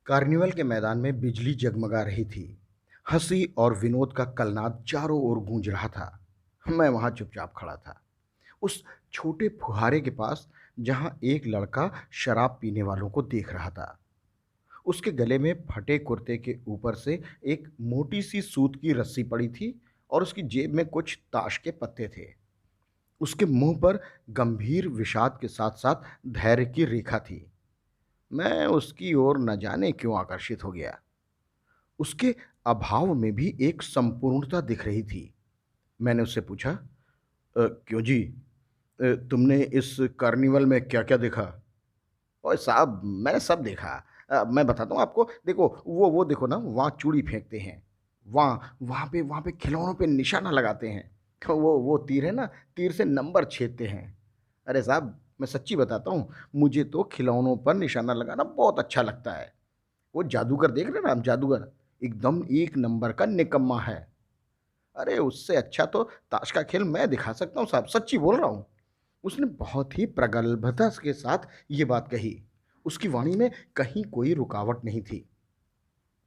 Carnival के मैदान में बिजली जगमगा रही थी। हंसी और विनोद का कलनाद चारों ओर गूंज रहा था। मैं वहां चुपचाप खड़ा था, उस छोटे फुहारे के पास, जहां एक लड़का शराब पीने वालों को देख रहा था। उसके गले में फटे कुर्ते के ऊपर से एक मोटी सी सूत की रस्सी पड़ी थी और उसकी जेब में कुछ ताश के पत्ते थे। उसके मुंह पर गंभीर विषाद के साथ साथ धैर्य की रेखा थी। मैं उसकी ओर न जाने क्यों आकर्षित हो गया। उसके अभाव में भी एक संपूर्णता दिख रही थी। मैंने उससे पूछा, क्यों जी? तुमने इस कार्निवल में क्या-क्या देखा?" ओए साहब, मैंने सब देखा। मैं बताता हूँ आपको। देखो, वो देखो ना, वहाँ चूड़ी फेंकते हैं। वहाँ पे खिलौनों पे निशाना लगाते हैं। वो तीर है ना, तीर से नंबर छेदते हैं। अरे साहब, मैं सच्ची बताता हूँ, मुझे तो खिलौनों पर निशाना लगाना बहुत अच्छा लगता है। वो जादूगर देख रहे हैं ना आप, जादूगर, एकदम एक नंबर का निकम्मा है। अरे उससे अच्छा तो ताश का खेल मैं दिखा सकता हूँ साहब, सच्ची बोल रहा हूँ। उसने बहुत ही प्रगल्भता के साथ ये बात कही। उसकी वाणी में कहीं कोई रुकावट नहीं थी।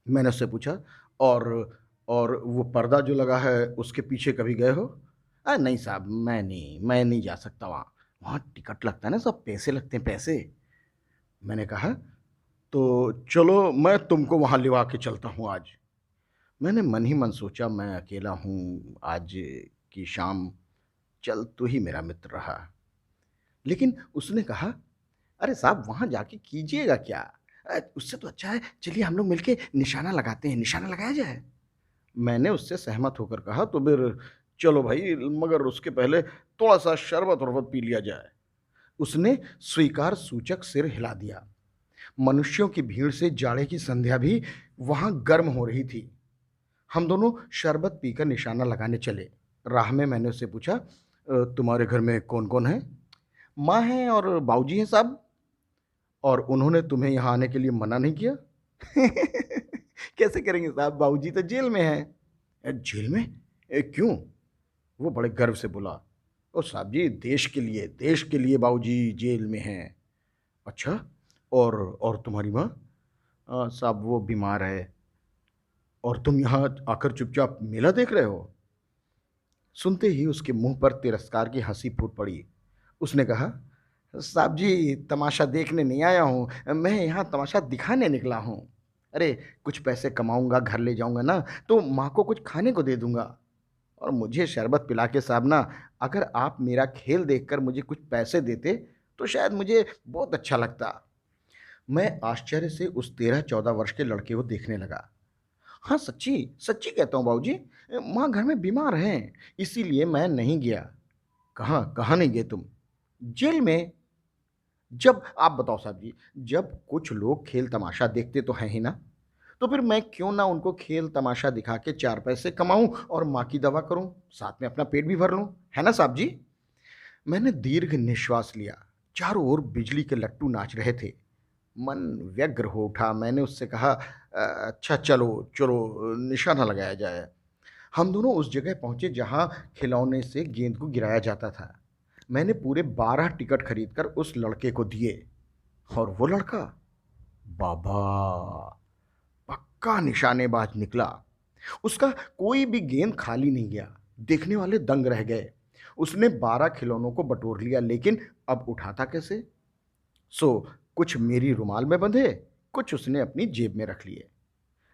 मैंने उससे पूछा, और और वो पर्दा जो लगा है उसके पीछे कभी गए हो? नहीं साहब, मैं नहीं जा सकता वहाँ। वहाँ टिकट लगता है ना, सब पैसे लगते हैं, पैसे। मैंने कहा, तो चलो मैं तुमको वहाँ लिवा के चलता हूँ आज। मैंने मन ही मन सोचा, मैं अकेला हूँ आज की शाम, चल तू ही मेरा मित्र रहा। लेकिन उसने कहा, अरे साहब, वहाँ जाके कीजिएगा क्या? उससे तो अच्छा है चलिए हम लोग मिलके निशाना लगाते हैं, निशाना लगाया जाए। मैंने उससे सहमत होकर कहा, तो फिर चलो भाई, मगर उसके पहले थोड़ा-सा शरबत-वरबत पी लिया जाए। उसने स्वीकार सूचक सिर हिला दिया। मनुष्यों की भीड़ से जाड़े की संध्या भी वहाँ गर्म हो रही थी। हम दोनों शरबत पीकर निशाना लगाने चले। राह में मैंने उससे पूछा, तुम्हारे घर में कौन-कौन है?" "माँ है और बाबूजी हैं साहब।" "और उन्होंने तुम्हें यहाँ आने के लिए मना नहीं किया?" "कैसे करेंगे साहब, बाबूजी तो जेल में हैं।" "जेल में? क्यों?" वो बड़े गर्व से बोला, "ओ साहब जी, देश के लिए बाबूजी जेल में हैं।" "अच्छा, और तुम्हारी माँ?" साहब वो बीमार है।" "और तुम यहाँ आकर चुपचाप मेला देख रहे हो?" सुनते ही उसके मुंह पर तिरस्कार की हंसी फूट पड़ी। उसने कहा, साहब जी, तमाशा देखने नहीं आया हूँ, मैं यहाँ तमाशा दिखाने निकला हूँ। अरे कुछ पैसे कमाऊंगा, घर ले जाऊंगा ना, तो माँ को कुछ खाने को दे दूंगा। और मुझे शरबत पिला के साहब ना, अगर आप मेरा खेल देखकर मुझे कुछ पैसे देते तो शायद मुझे बहुत अच्छा लगता। मैं आश्चर्य से उस 13-14 वर्ष के लड़के को देखने लगा। हाँ, सच्ची, सच्ची कहता हूँ बाबूजी। माँ घर में बीमार हैं, इसीलिए मैं नहीं गया। कहाँ, कहाँ नहीं गए तुम? जेल में। जब आप बताओ साहब जी, जब कुछ लोग खेल तमाशा देखते तो हैं ही ना, तो फिर मैं क्यों ना उनको खेल तमाशा दिखा के 4 पैसे कमाऊँ और माँ की दवा करूँ, साथ में अपना पेट भी भर लूँ, है ना साहब जी? मैंने दीर्घ निश्वास लिया। चारों ओर बिजली के लट्टू नाच रहे थे। मन व्यग्र हो उठा। मैंने उससे कहा, अच्छा चलो, चलो निशाना लगाया जाए।" हम दोनों उस जगह पहुंचे जहां खिलौने से गेंद को गिराया जाता था। मैंने पूरे 12 टिकट खरीदकर उस लड़के को दिए। और वो लड़का, बाबा, पक्का निशानेबाज निकला। उसका कोई भी गेंद खाली नहीं गया। देखने वाले दंग रह गए। उसने 12 खिलौनों को बटोर लिया, लेकिन अब उठाता कैसे? सो कुछ मेरी रुमाल में बंधे, कुछ उसने अपनी जेब में रख लिए।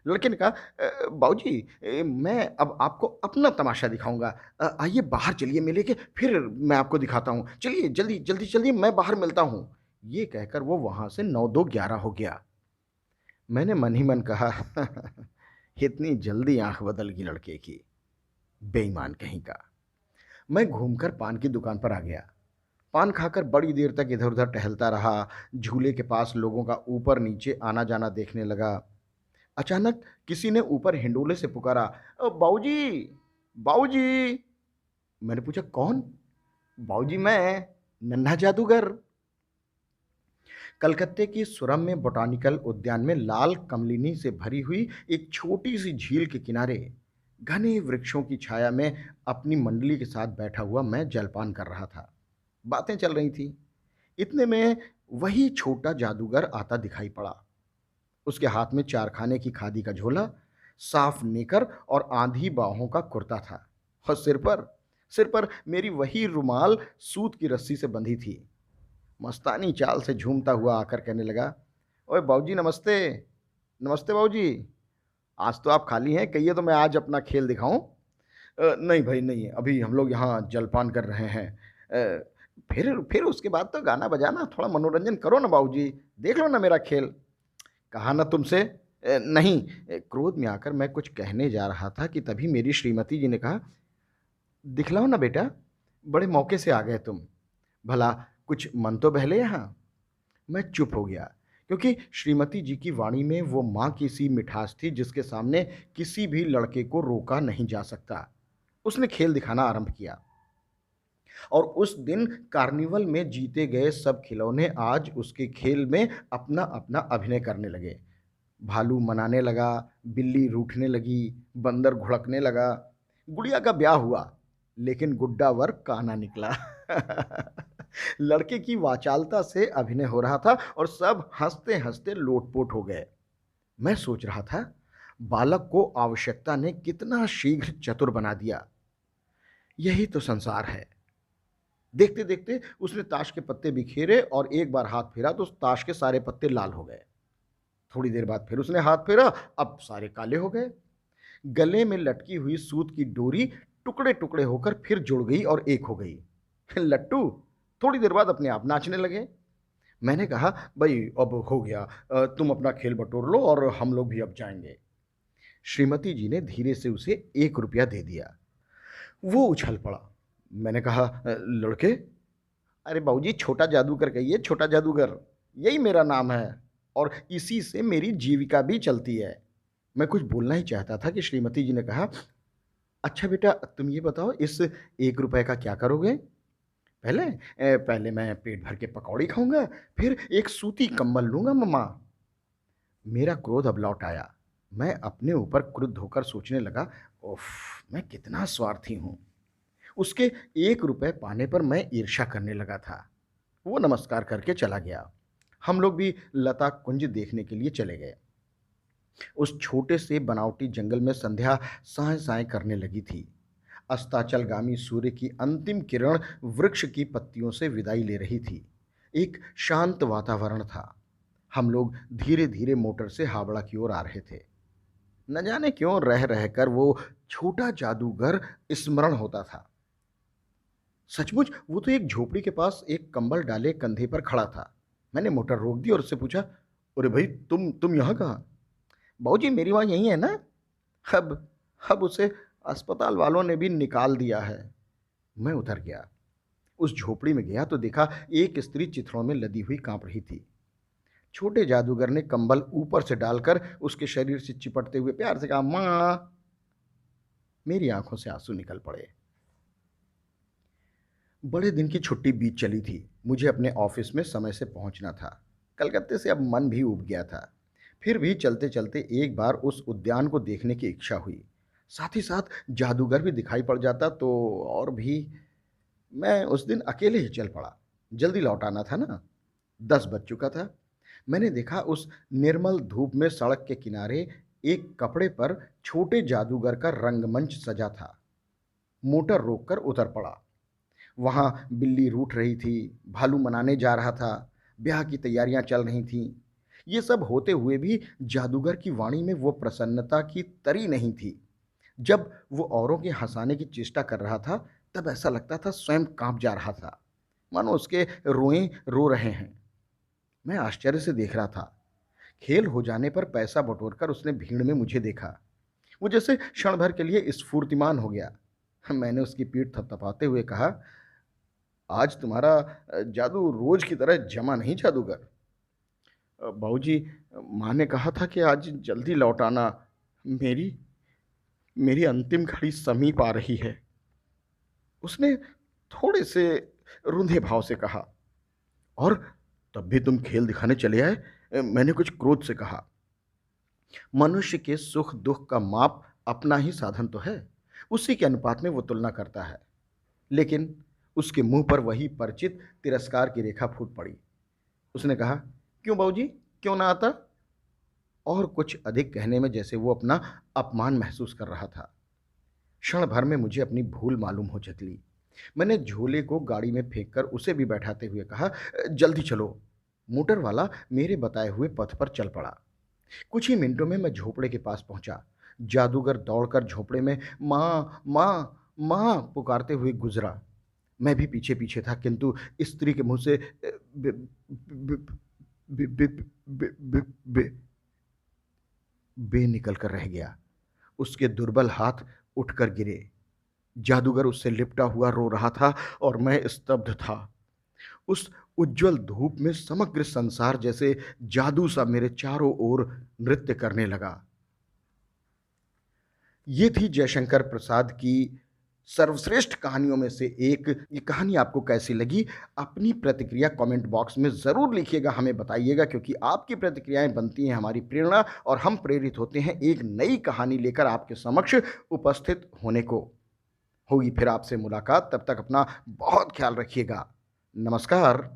लड़के ने कहा, बाबूजी, मैं अब आपको अपना तमाशा दिखाऊंगा। आइए बाहर चलिए मेले के, फिर मैं आपको दिखाता हूँ। चलिए जल्दी जल्दी चलिए, मैं बाहर मिलता हूँ। ये कहकर वो वहां से 9-2-11 हो गया। मैंने मन ही मन कहा, इतनी जल्दी आंख बदल गई लड़के की, बेईमान कहीं का। मैं घूमकर पान की दुकान पर आ गया। पान खाकर बड़ी देर तक इधर उधर टहलता रहा। झूले के पास लोगों का ऊपर नीचे आना जाना देखने लगा। अचानक किसी ने ऊपर हिंडोले से पुकारा, बाऊजी, बाऊजी। मैंने पूछा, कौन? बाऊजी, मैं, नन्हा जादूगर। कलकत्ते की सुरम्य बॉटानिकल उद्यान में लाल कमलिनी से भरी हुई एक छोटी सी झील के किनारे घने वृक्षों की छाया में अपनी मंडली के साथ बैठा हुआ मैं जलपान कर रहा था। बातें चल रही थी। इतने में वही छोटा जादूगर आता दिखाई पड़ा। उसके हाथ में चारखाने की खादी का झोला, साफ नेकर और आंधी बाहों का कुर्ता था। और सिर पर मेरी वही रुमाल सूत की रस्सी से बंधी थी। मस्तानी चाल से झूमता हुआ आकर कहने लगा, ओए बाबूजी नमस्ते। नमस्ते बाबूजी। आज तो आप खाली हैं, कहिए तो मैं आज अपना खेल दिखाऊं। नहीं भाई नहीं, अभी हम लोग यहाँ जलपान कर रहे हैं। अ, फिर उसके बाद तो गाना बजाना, थोड़ा मनोरंजन करो ना बाबूजी, देख लो ना मेरा खेल। कहा ना तुमसे। नहीं। क्रोध में आकर मैं कुछ कहने जा रहा था कि तभी मेरी श्रीमती जी ने कहा, दिखलाओ ना बेटा, बड़े मौके से आ गए तुम। भला कुछ मन तो बहले यहाँ। मैं चुप हो गया, क्योंकि श्रीमती जी की वाणी में वो माँ की सी मिठास थी जिसके सामने किसी भी लड़के को रोका नहीं जा सकता। उसने खेल दिखाना आरंभ किया, और उस दिन कार्निवल में जीते गए सब खिलौने आज उसके खेल में अपना अपना अभिनय करने लगे। भालू मनाने लगा, बिल्ली रूठने लगी, बंदर घुड़कने लगा। गुड़िया का ब्याह हुआ, लेकिन गुड्डा वर काना निकला। लड़के की वाचालता से अभिनय हो रहा था और सब हंसते हंसते लोटपोट हो गए। मैं सोच रहा था, बालक को आवश्यकता ने कितना शीघ्र चतुर बना दिया। यही तो संसार है। देखते देखते उसने ताश के पत्ते बिखेरे और एक बार हाथ फेरा तो उस ताश के सारे पत्ते लाल हो गए। थोड़ी देर बाद फिर उसने हाथ फेरा, अब सारे काले हो गए। गले में लटकी हुई सूत की डोरी टुकड़े टुकड़े होकर फिर जुड़ गई और एक हो गई। लट्टू थोड़ी देर बाद अपने आप नाचने लगे। मैंने कहा, भाई अब हो गया, तुम अपना खेल बटोर लो और हम लोग भी अब जाएंगे। श्रीमती जी ने धीरे से उसे 1 रुपया दे दिया। वो उछल पड़ा। मैंने कहा, लड़के। अरे बाबूजी, छोटा जादूगर कहिए, छोटा जादूगर, यही मेरा नाम है और इसी से मेरी जीविका भी चलती है। मैं कुछ बोलना ही चाहता था कि श्रीमती जी ने कहा, अच्छा बेटा तुम ये बताओ, इस 1 रुपए का क्या करोगे? पहले मैं पेट भर के पकौड़ी खाऊंगा, फिर एक सूती कंबल लूंगा मम्मा। मेरा क्रोध अब लौट आया। मैं अपने ऊपर क्रुद्ध होकर सोचने लगा, उफ, मैं कितना स्वार्थी हूं। उसके 1 रुपए पाने पर मैं ईर्ष्या करने लगा था। वो नमस्कार करके चला गया। हम लोग भी लता कुंज देखने के लिए चले गए। उस छोटे से बनावटी जंगल में संध्या साय साय करने लगी थी। अस्ताचलगामी सूर्य की अंतिम किरण वृक्ष की पत्तियों से विदाई ले रही थी। एक शांत वातावरण था। हम लोग धीरे धीरे मोटर से हावड़ा की ओर आ रहे थे। न जाने क्यों रह रहकर वो छोटा जादूगर स्मरण होता था। सचमुच वो तो एक झोपड़ी के पास एक कंबल डाले कंधे पर खड़ा था। मैंने मोटर रोक दी और उससे पूछा, अरे भाई, तुम यहाँ कहाँ? बाबूजी मेरी माँ यही है ना। अब अब उसे अस्पताल वालों ने भी निकाल दिया है। मैं उतर गया। उस झोपड़ी में गया तो देखा एक स्त्री चिथड़ों में लदी हुई कांप रही थी। छोटे जादूगर ने कंबल ऊपर से डालकर उसके शरीर से चिपटते हुए प्यार से कहा, माँ। मेरी आंखों से आंसू निकल पड़े। बड़े दिन की छुट्टी बीत चली थी। मुझे अपने ऑफिस में समय से पहुंचना था। कलकत्ते से अब मन भी उब गया था। फिर भी चलते चलते एक बार उस उद्यान को देखने की इच्छा हुई। साथ ही साथ जादूगर भी दिखाई पड़ जाता तो और भी। मैं उस दिन अकेले ही चल पड़ा। जल्दी लौट आना था ना। 10 बज चुका था। मैंने देखा उस निर्मल धूप में सड़क के किनारे एक कपड़े पर छोटे जादूगर का रंगमंच सजा था। मोटर रोककर उतर पड़ा। वहां बिल्ली रूठ रही थी, भालू मनाने जा रहा था, ब्याह की तैयारियां चल रही थीं। ये सब होते हुए भी जादूगर की वाणी में वो प्रसन्नता की तरी नहीं थी। जब वो औरों के हंसाने की चेष्टा कर रहा था, तब ऐसा लगता था स्वयं कांप जा रहा था, मानो उसके रोएं रो रहे हैं। मैं आश्चर्य से देख रहा था। खेल हो जाने पर पैसा बटोरकर उसने भीड़ में मुझे देखा। वो जैसे क्षण भर के लिए स्फूर्तिमान हो गया। मैंने उसकी पीठ थपथपाते हुए कहा, आज तुम्हारा जादू रोज की तरह जमा नहीं जादूगर। बाबूजी, माँ ने कहा था कि आज जल्दी लौट आना। मेरी मेरी अंतिम घड़ी समीप आ रही है। उसने थोड़े से रुंधे भाव से कहा। और तब भी तुम खेल दिखाने चले आए? मैंने कुछ क्रोध से कहा। मनुष्य के सुख दुख का माप अपना ही साधन तो है, उसी के अनुपात में वो तुलना करता है। लेकिन उसके मुंह पर वही परिचित तिरस्कार की रेखा फूट पड़ी। उसने कहा, क्यों बाबूजी, क्यों ना आता? और कुछ अधिक कहने में जैसे वो अपना अपमान महसूस कर रहा था। क्षण भर में मुझे अपनी भूल मालूम हो चली। मैंने झोले को गाड़ी में फेंककर उसे भी बैठाते हुए कहा, जल्दी चलो। मोटर वाला मेरे बताए हुए पथ पर चल पड़ा। कुछ ही मिनटों में मैं झोपड़े के पास पहुंचा। जादूगर दौड़कर झोपड़े में माँ माँ माँ पुकारते हुए गुजरा। मैं भी पीछे पीछे था, किंतु स्त्री के मुंह से बे, बे, बे, बे, बे, बे, बे, बे निकल कर रह गया। उसके दुर्बल हाथ उठकर गिरे। जादूगर उससे लिपटा हुआ रो रहा था और मैं स्तब्ध था। उस उज्जवल धूप में समग्र संसार जैसे जादू सा मेरे चारों ओर नृत्य करने लगा। ये थी जयशंकर प्रसाद की सर्वश्रेष्ठ कहानियों में से एक। ये कहानी आपको कैसी लगी? अपनी प्रतिक्रिया कमेंट बॉक्स में ज़रूर लिखिएगा, हमें बताइएगा, क्योंकि आपकी प्रतिक्रियाएं बनती हैं हमारी प्रेरणा और हम प्रेरित होते हैं एक नई कहानी लेकर आपके समक्ष उपस्थित होने को। होगी फिर आपसे मुलाकात, तब तक अपना बहुत ख्याल रखिएगा। नमस्कार।